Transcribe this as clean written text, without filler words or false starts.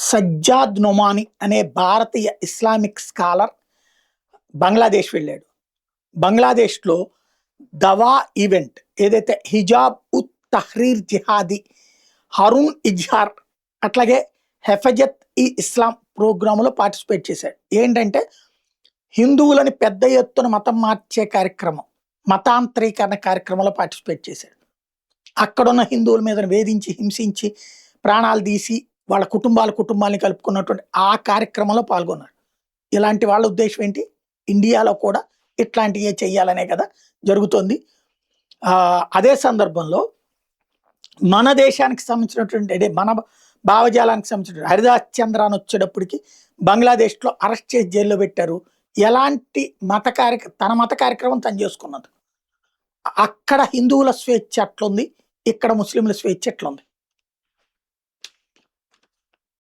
సజ్జాద్ నొమాని అనే భారతీయ Islamic scholar Bangladesh వెళ్ళాడు. బంగ్లాదేశ్లో దవా ఈవెంట్ ఏదైతే హిజాబ్ ఉత్ తహ్రీర్ జిహాదీ హరూన్ ఇజ్హార్ అట్లాగే హెఫజత్ ఈ ఇస్లాం ప్రోగ్రాంలో పార్టిసిపేట్ చేశాడు. ఏంటంటే హిందువులని పెద్ద ఎత్తున మతం మార్చే కార్యక్రమం, మతాంతరీకరణ కార్యక్రమంలో పార్టిసిపేట్ చేశాడు. అక్కడున్న హిందువుల మీద వేధించి హింసించి ప్రాణాలు తీసి వాళ్ళ కుటుంబాలని కలుపుకున్నటువంటి ఆ కార్యక్రమంలో పాల్గొన్నాడు. ఇలాంటి వాళ్ళ ఉద్దేశం ఏంటి? ఇండియాలో కూడా ఇట్లాంటివే చెయ్యాలనే కదా జరుగుతోంది. అదే సందర్భంలో మన దేశానికి సంబంధించినటువంటి అంటే మన భావజాలానికి సంబంధించిన హరిదాస్ చంద్ర అని వచ్చేటప్పటికి బంగ్లాదేశ్లో అరెస్ట్ చేసి జైల్లో పెట్టారు. ఎలాంటి తన మత కార్యక్రమం తను చేసుకున్నది. అక్కడ హిందువుల స్వేచ్ఛ అట్లుంది, ఇక్కడ ముస్లింల స్వేచ్ఛ ఎట్లుంది.